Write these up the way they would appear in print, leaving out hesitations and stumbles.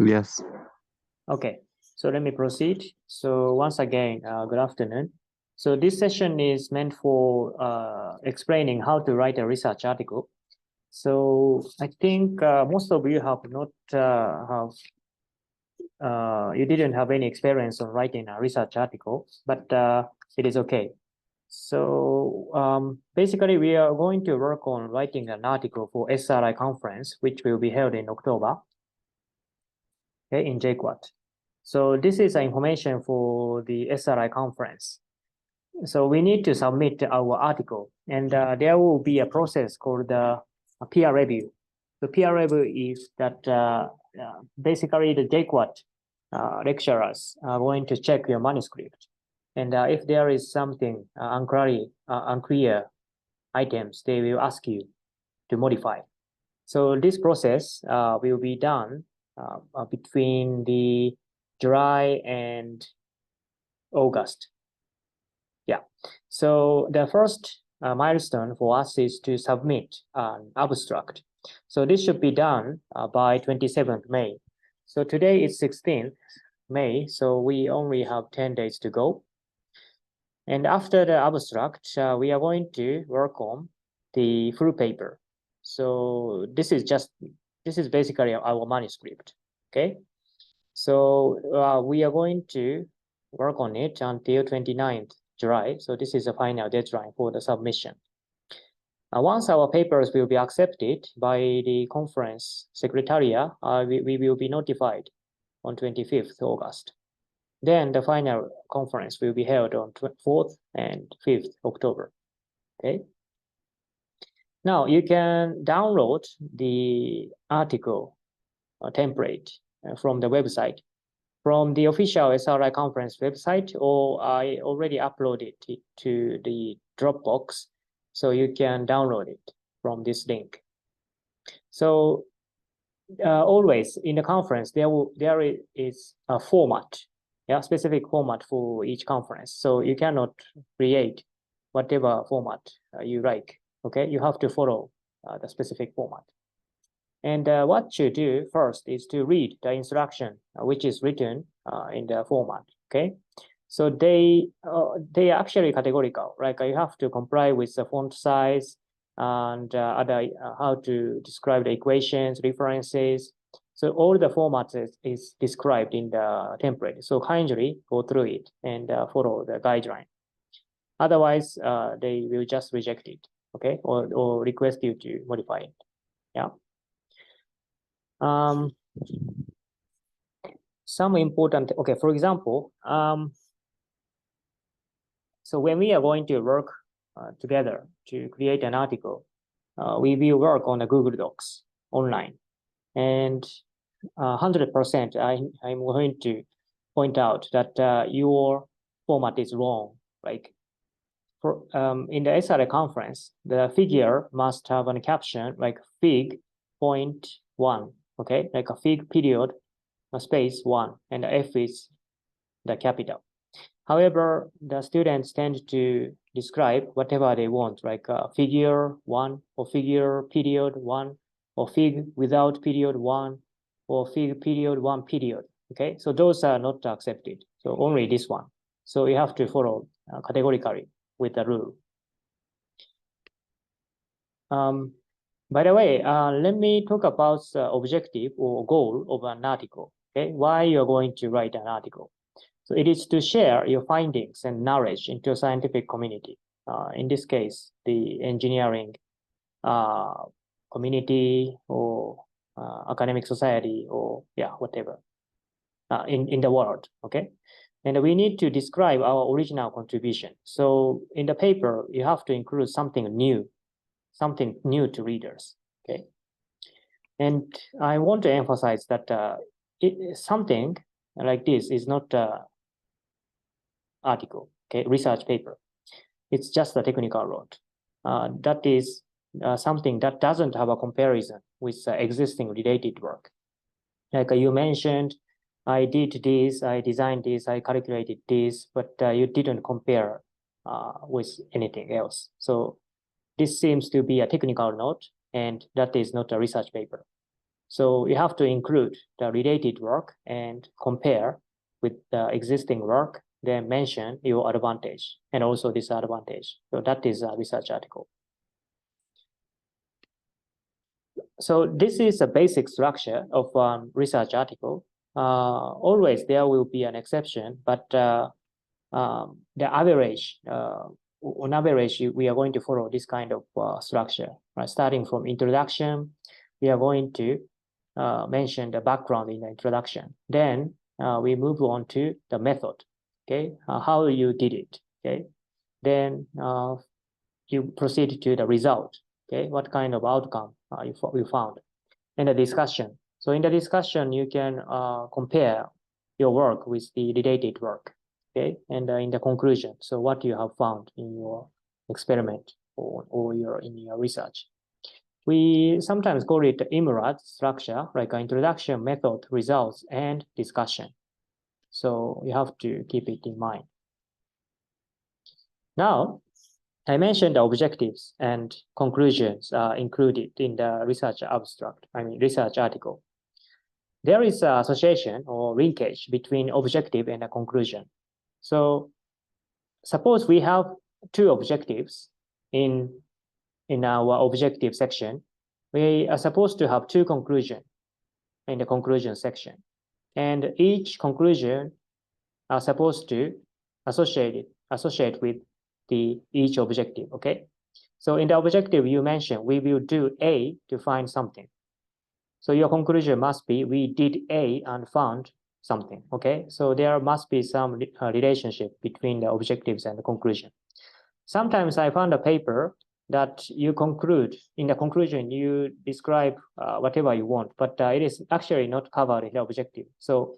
Yes. Okay, so let me proceed. So once again, good afternoon. So this session is meant for explaining how to write a research article. So I think most of you have not you didn't have any experience on writing a research article, but it is okay. So basically, we are going to work on writing an article for SRI conference, which will be held in October, okay, in JQuat. So this is information for the SRI conference. So we need to submit our article, and there will be a process called peer review. The peer review is that basically the JQuat lecturers are going to check your manuscript. And if there is something unclear items, they will ask you to modify. So this process will be done between the July and August. Yeah. So the first milestone for us is to submit an abstract. So this should be done by 27th May. So today is 16th May, so we only have 10 days to go. And after the abstract, we are going to work on the full paper. So this is basically our manuscript, okay? So we are going to work on it until 29th July. So this is the final deadline for the submission. Once our papers will be accepted by the conference secretariat, we will be notified on 25th August. Then the final conference will be held on 4th and 5th October, okay? Now you can download the article template from the website, from the official SRI conference website, or I already uploaded it to the Dropbox, so you can download it from this link. So always in the conference, there is a format, specific format for each conference. So you cannot create whatever format you like, okay? You have to follow the specific format. And what you do first is to read the instruction, which is written in the format, okay? So they are actually categorical, like you have to comply with the font size and other how to describe the equations, references. So all the formats is described in the template. So kindly go through it and follow the guideline. Otherwise, they will just reject it, okay? Or request you to modify it, yeah. Some important, okay, for example, so when we are going to work together to create an article, we will work on the Google Docs online. And 100%, I'm going to point out that your format is wrong. Like in the SRI conference, the figure must have a caption like fig point 1, okay? Like a fig period, a space 1, and the F is the capital. However, the students tend to describe whatever they want, like figure 1, or figure period 1, or fig without period 1, or fig period 1 period, okay? So those are not accepted, so only this one. So you have to follow categorically with the rule. By the way, let me talk about the objective or goal of an article, okay? Why you're going to write an article. So it is to share your findings and knowledge into a scientific community. In this case, the engineering community or academic society or whatever in the world, okay? And we need to describe our original contribution. So in the paper, you have to include something new to readers, okay? And I want to emphasize that something like this is not article, okay, research paper. It's just a technical note. That is something that doesn't have a comparison with existing related work. Like you mentioned, I did this, I designed this, I calculated this, but you didn't compare with anything else. So this seems to be a technical note, and that is not a research paper. So you have to include the related work and compare with the existing work, then mention your advantage and also disadvantage. So that is a research article. So this is a basic structure of a research article. Always there will be an exception, but the average, on average, we are going to follow this kind of structure, right? Starting from introduction, we are going to mention the background in the introduction. Then we move on to the method, okay? How you did it, okay? Then you proceed to the result, okay? What kind of outcome you found, and the discussion. So in the discussion, you can compare your work with the related work, okay? And in the conclusion, so what you have found in your experiment or in your research. We sometimes call it the IMRAD structure, like an introduction, method, results, and discussion. So you have to keep it in mind. Now, I mentioned the objectives and conclusions included in the research abstract, research article. There is an association or linkage between objective and a conclusion. So suppose we have two objectives in our objective section. We are supposed to have two conclusions in the conclusion section. And each conclusion are supposed to associate with each objective, okay? So in the objective you mentioned, we will do A to find something. So your conclusion must be, we did A and found something, okay? So there must be some relationship between the objectives and the conclusion. Sometimes I found a paper that you conclude, in the conclusion, you describe whatever you want, but it is actually not covered in the objective. So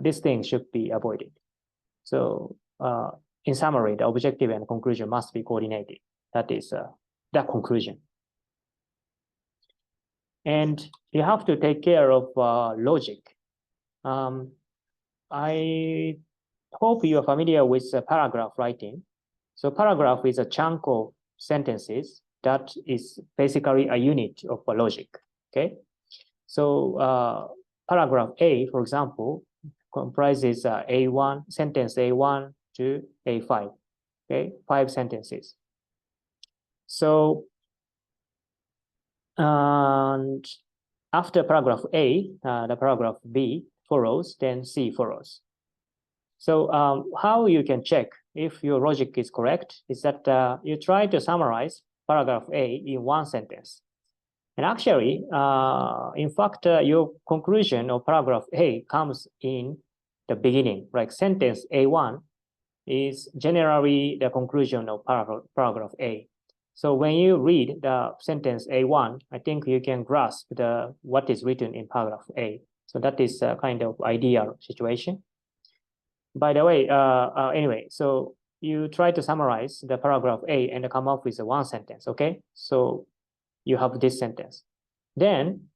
this thing should be avoided. So in summary, the objective and conclusion must be coordinated. That is the conclusion. And you have to take care of logic. I hope you are familiar with paragraph writing. So paragraph is a chunk of sentences that is basically a unit of a logic, okay? So paragraph A, for example, comprises A1, sentence A1 to A5, okay? 5 sentences. So, and after paragraph A, the paragraph B follows, then C follows. So how you can check if your logic is correct is that you try to summarize paragraph A in one sentence. And actually, in fact, your conclusion of paragraph A comes in the beginning, like sentence A1 is generally the conclusion of paragraph A. So when you read the sentence A1, I think you can grasp what is written in paragraph A. So that is a kind of ideal situation. By the way, anyway, so you try to summarize the paragraph A and come up with one sentence, okay? So you have this sentence. Then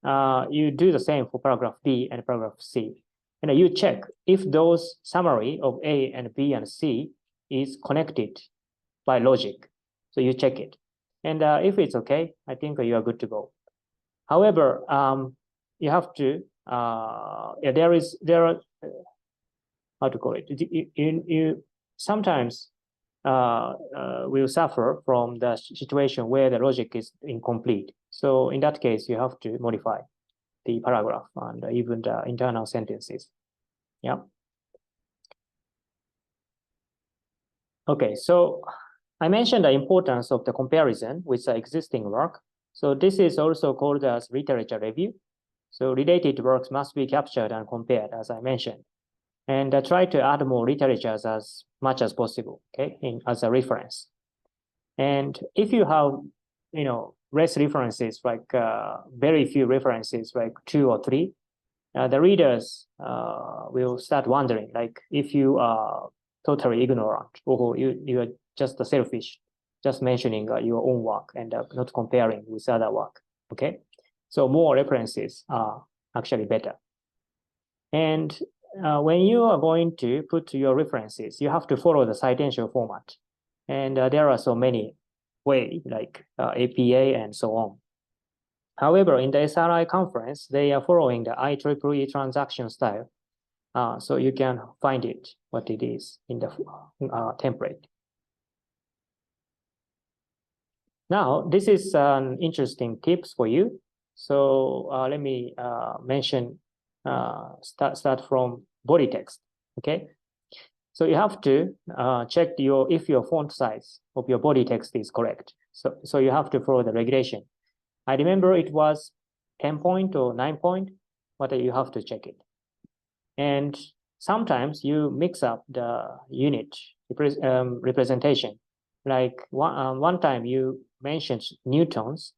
you do the same for paragraph B and paragraph C. And you check if those summary of A and B and C is connected by logic. So you check it. And if it's okay, I think you are good to go. However, you have to, there are how to call it? You sometimes will suffer from the situation where the logic is incomplete. So in that case, you have to modify the paragraph and even the internal sentences. Yeah. Okay, so I mentioned the importance of the comparison with the existing work. So this is also called as literature review. So related works must be captured and compared, as I mentioned. And try to add more literatures as much as possible, okay, as a reference. And if you have, less references, like very few references, like 2 or 3, the readers will start wondering, like, if you are totally ignorant or you are just selfish, just mentioning your own work and not comparing with other work, okay? So more references are actually better. And when you are going to put your references, you have to follow the citation format. And there are so many ways, like APA and so on. However, in the SRI conference, they are following the IEEE transaction style. So you can find it, what it is in the template. Now, this is an interesting tips for you. So let me mention, start from body text, okay? So you have to check if your font size of your body text is correct. So you have to follow the regulation. I remember it was 10 point or 9 point, but you have to check it. And sometimes you mix up the unit representation. Like one time you mentioned newtons,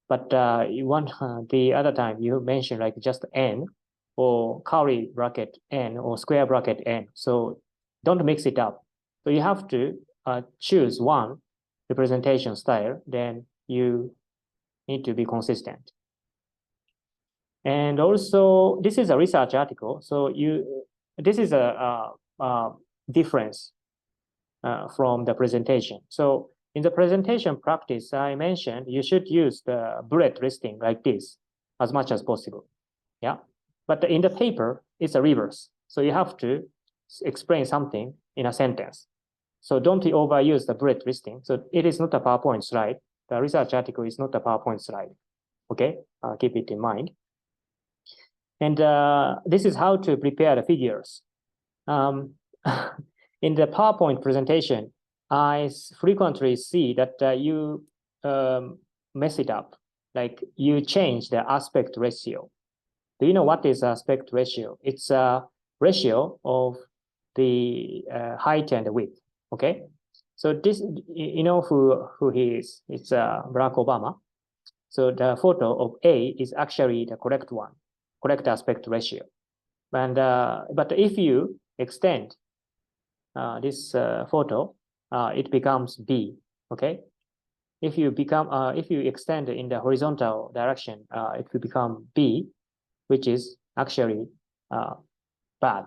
but the other time you mentioned like just n or curly bracket n or square bracket n. So don't mix it up. So you have to choose one representation style, then you need to be consistent. And also, this is a research article. So this is a difference from the presentation. So in the presentation practice, I mentioned you should use the bullet listing like this as much as possible. Yeah, but in the paper, it's a reverse. So you have to explain something in a sentence. So don't overuse the bullet listing. So it is not a PowerPoint slide. The research article is not a PowerPoint slide. Okay, keep it in mind. And this is how to prepare the figures. In the PowerPoint presentation, I frequently see that you mess it up. Like you change the aspect ratio. Do you know what is aspect ratio? It's a ratio of the height and width. Okay, so this, you know who he is? It's Barack Obama. So the photo of A is actually the correct one, correct aspect ratio. And but if you extend this photo, it becomes B. Okay, if you extend in the horizontal direction, it will become B, which is actually bad.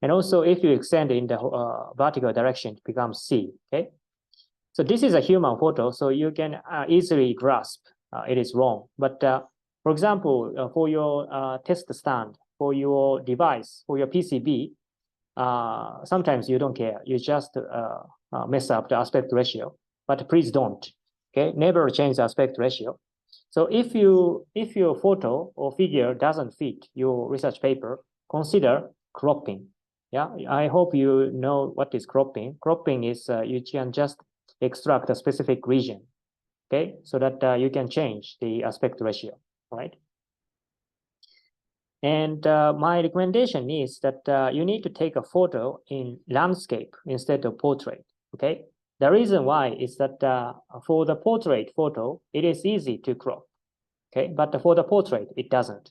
And also, if you extend in the vertical direction, it becomes C. Okay, so this is a human photo, so you can easily grasp it is wrong. But for example, for your test stand, for your device, for your PCB, sometimes you don't care. You just mess up the aspect ratio, but please don't. Okay, never change the aspect ratio. So if your photo or figure doesn't fit your research paper, consider cropping. Yeah, I hope you know what is cropping. Cropping is you can just extract a specific region, okay, so that you can change the aspect ratio, right? And my recommendation is that you need to take a photo in landscape instead of portrait, okay? The reason why is that for the portrait photo, it is easy to crop, okay? But for the portrait, it doesn't.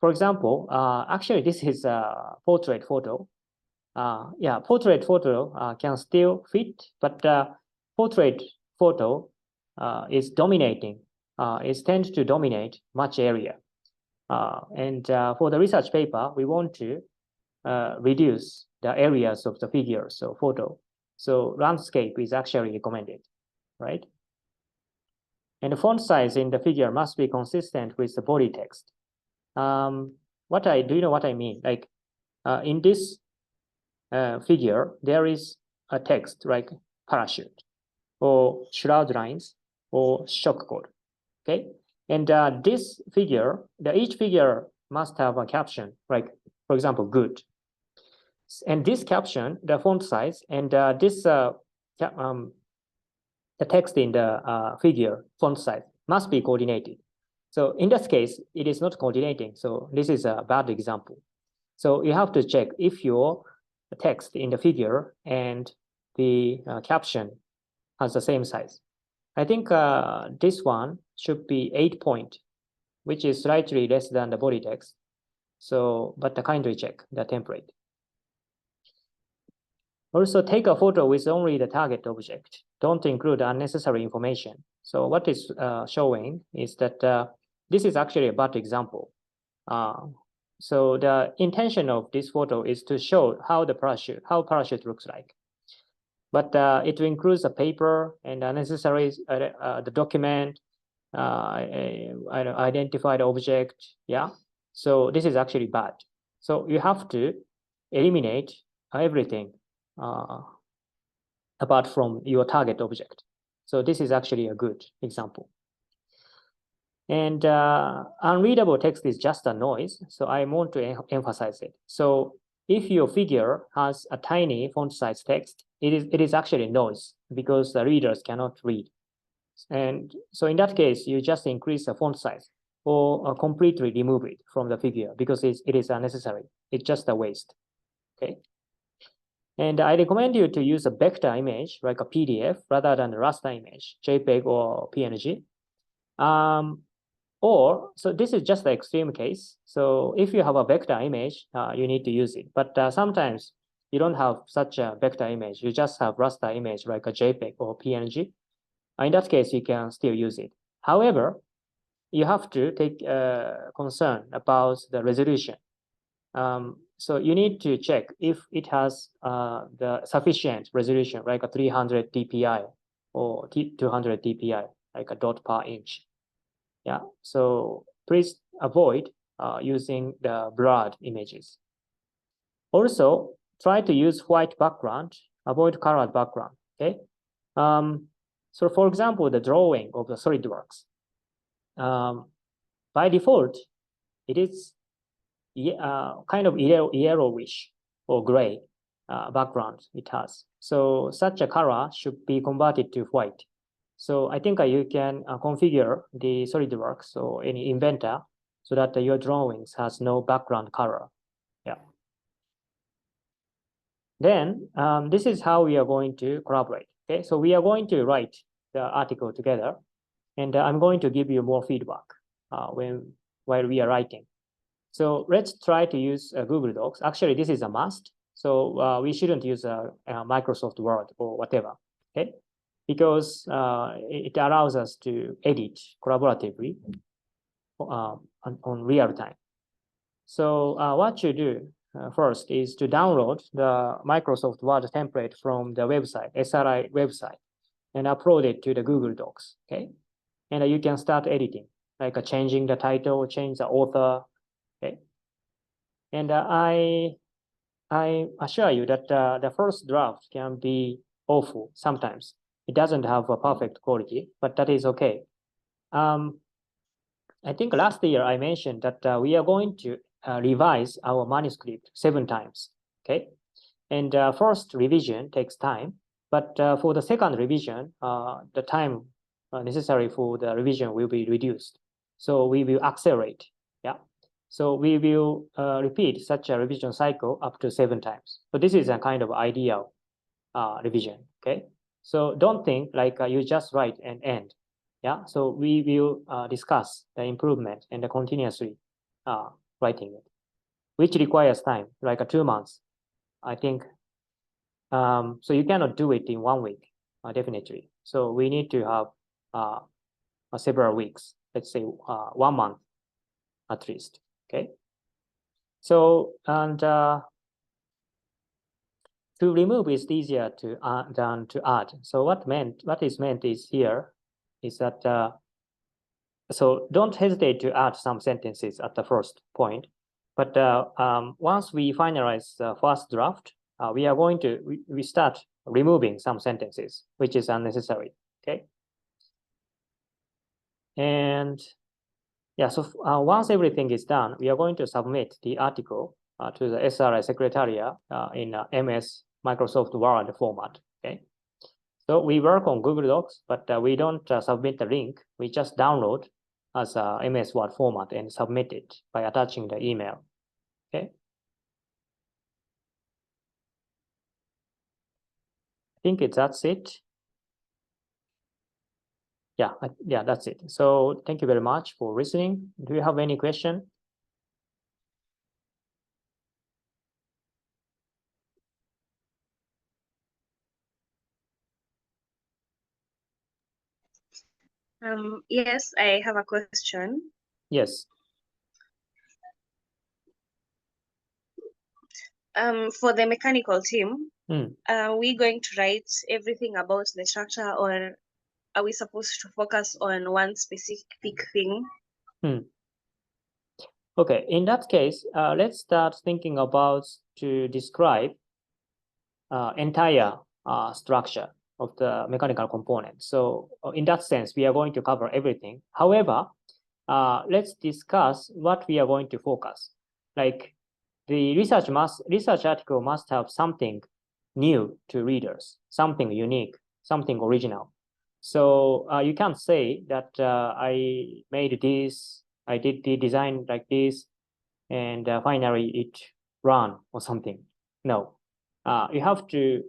For example, actually, this is a portrait photo. Yeah, portrait photo can still fit, but portrait photo is dominating, it tends to dominate much area. And for the research paper, we want to reduce the areas of the figures, so photo. So landscape is actually recommended, right? And the font size in the figure must be consistent with the body text. Do you know what I mean? Like in this figure, there is a text like parachute or shroud lines or shock code, okay? And this figure, each figure must have a caption, like, for example, good. And this caption, the font size, and the text in the figure font size must be coordinated. So in this case, it is not coordinating. So this is a bad example. So you have to check if your text in the figure and the caption has the same size. I think this one should be 8 point, which is slightly less than the body text. So, but kindly check the template. Also, take a photo with only the target object. Don't include unnecessary information. So what is showing is that this is actually a bad example. So the intention of this photo is to show how parachute looks like. But it includes a paper and unnecessary the document identified object. Yeah. So this is actually bad. So you have to eliminate everything apart from your target object. So this is actually a good example. And unreadable text is just a noise. So I want to emphasize it. So if your figure has a tiny font size text, it is actually noise because the readers cannot read. And so in that case, you just increase the font size or completely remove it from the figure because it is unnecessary. It's just a waste. Okay. And I recommend you to use a vector image like a PDF rather than a raster image, JPEG or PNG. Or, so this is just the extreme case. So if you have a vector image, you need to use it. But sometimes you don't have such a vector image. You just have raster image like a JPEG or PNG. In that case, you can still use it. However, you have to take concern about the resolution. So you need to check if it has the sufficient resolution, like a 300 dpi or 200 dpi, like a dot per inch. Yeah, so please avoid using the blurred images. Also, try to use white background, avoid colored background, okay? So for example, the drawing of the SolidWorks, by default, it is kind of yellowish or gray background it has. So such a color should be converted to white. So I think you can configure the SolidWorks or any Inventor so that your drawings has no background color. Yeah. Then this is how we are going to collaborate. Okay, so we are going to write the article together, and I'm going to give you more feedback while we are writing. So let's try to use Google Docs. Actually, this is a must. So we shouldn't use Microsoft Word or whatever, okay? Because it allows us to edit collaboratively on real time. So what you do first is to download the Microsoft Word template from the website, SRI website, and upload it to the Google Docs, okay? And you can start editing, like changing the title, change the author, okay? And I assure you that the first draft can be awful sometimes. It doesn't have a perfect quality, but that is okay. I think last year I mentioned that we are going to revise our manuscript 7 times, okay? And first revision takes time, but for the second revision, the time necessary for the revision will be reduced. So we will accelerate, yeah? So we will repeat such a revision cycle up to 7 times. So this is a kind of ideal revision, okay? So don't think like you just write and end. Yeah, so we will discuss the improvement and the continuously writing it, which requires time, like 2 months, I think. So you cannot do it in 1 week, definitely. So we need to have several weeks, let's say 1 month at least, okay? So, and to remove is easier to than to add. So what is meant is here is that so don't hesitate to add some sentences at the first point. But once we finalize the first draft, we are going to we start removing some sentences, which is unnecessary. Okay. And yeah, so once everything is done, we are going to submit the article to the SRI Secretariat in MS Microsoft Word format. Okay. So we work on Google Docs, but we don't submit the link. We just download as a MS Word format and submit it by attaching the email. Okay. I think that's it. Yeah, that's it. So thank you very much for listening. Do you have any question? Yes, I have a question. Yes. For the mechanical team, Mm. are we going to write everything about the structure, or are we supposed to focus on one specific thing? Okay, in that case, let's start thinking about to describe entire structure of the mechanical component. So in that sense, we are going to cover everything. However, let's discuss what we are going to focus. Like the research article must have something new to readers, something unique, something original. So you can't say that I made this, I did the design like this, and finally it ran or something. No, you have to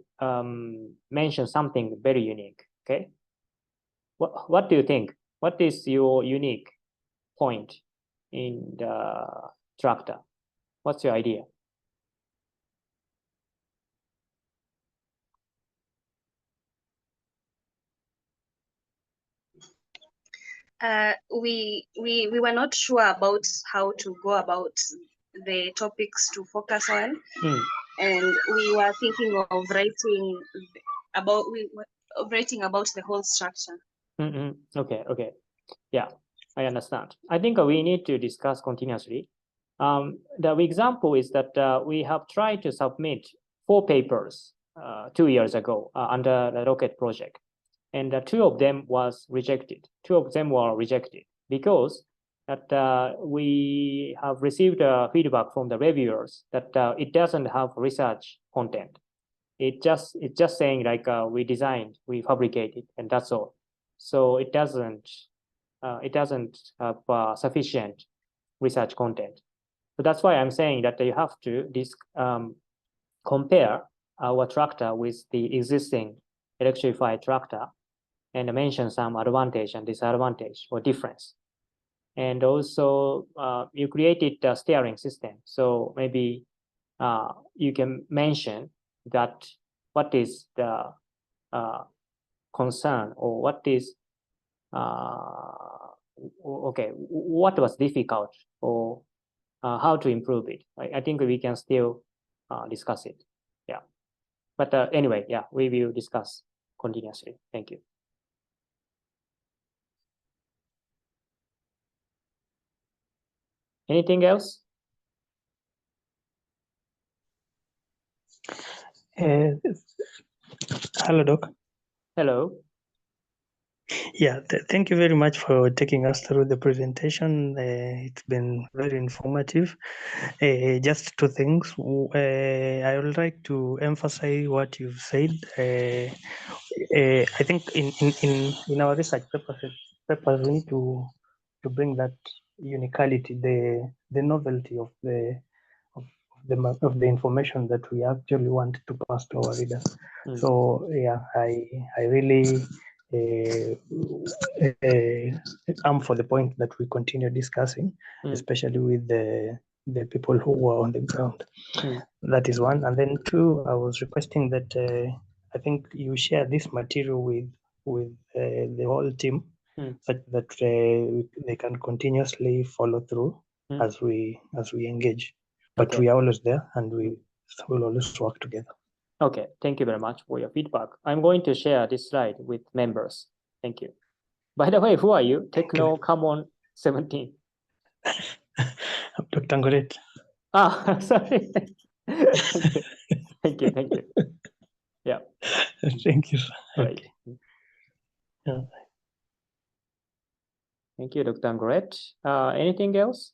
mention something very unique. Okay, what do you think? What is your unique point in the tractor? What's your idea? We were not sure about how to go about the topics to focus on, and we were thinking of writing about the whole structure. Okay. Yeah, I understand. I think we need to discuss continuously. The example is that we have tried to submit 4 papers 2 years ago under the rocket project, and 2 of them was rejected. 2 of them were rejected because that we have received feedback from the reviewers that it doesn't have research content. It's just saying like we designed, we fabricated, and that's all. So it doesn't have sufficient research content. So that's why I'm saying that you have to compare our tractor with the existing electrified tractor and mention some advantage and disadvantage or difference. And also you created a steering system. So maybe you can mention that what is the concern or what is okay, what was difficult or how to improve it. I think we can still discuss it. Yeah. But anyway, yeah, we will discuss continuously. Thank you. Anything else? Hello, Doc. Hello. Yeah, thank you very much for taking us through the presentation. It's been very informative. Just 2 things. I would like to emphasize what you've said. I think in our research papers we need to bring that unicality, the novelty of the information that we actually want to pass to our readers. So yeah, I really am for the point that we continue discussing, especially with the people who are on the ground. That is 1. And then 2, I was requesting that I think you share this material with the whole team, such that they can continuously follow through as we engage. But Okay. we are always there, and we will always work together. Okay, thank you very much for your feedback. I'm going to share this slide with members. Thank you. By the way, who are you? Techno Common 17. I'm Dr. Ngoret. Sorry. Thank you. Yeah. Thank you. Right. Okay. Yeah. Thank you, Dr. Ngoret. Anything else?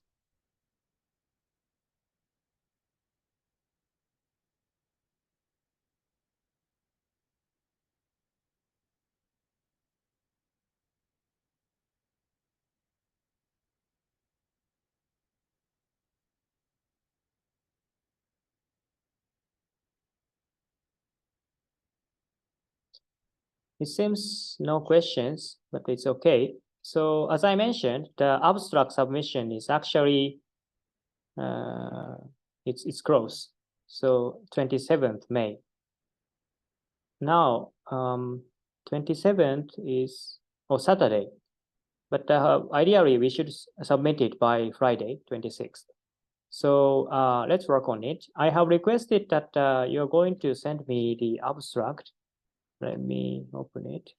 It seems no questions, but it's okay. So as I mentioned, the abstract submission is actually it's close. So 27th May. Now 27th is Saturday, but ideally we should submit it by Friday 26th. So let's work on it. I have requested that you're going to send me the abstract. Let me open it.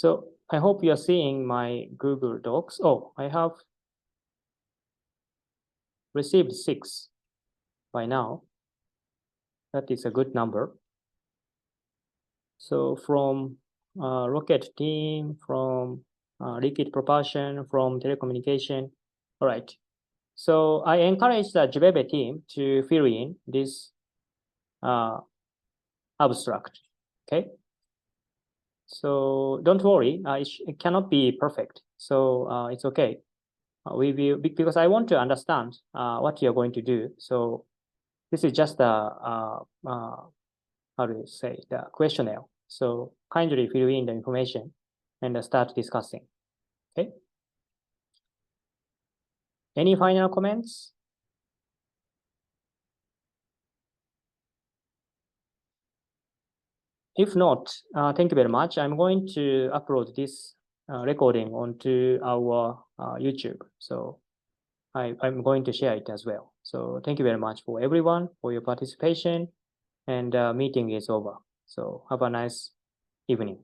So I hope you're seeing my Google Docs. Oh, I have received 6 by now. That is a good number. So from rocket team, from liquid propulsion, from telecommunication. All right. So I encourage the JBEBE team to fill in this abstract. Okay. So don't worry, it cannot be perfect. So it's okay. We will, because I want to understand what you're going to do. So this is just how do you say, the questionnaire. So kindly fill in the information and start discussing. Okay. Any final comments? If not, thank you very much. I'm going to upload this recording onto our YouTube. So I'm going to share it as well. So thank you very much for everyone for your participation, and meeting is over. So have a nice evening.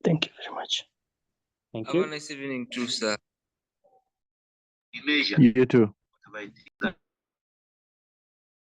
Thank you very much. Thank Have you. a nice evening too, sir. You too.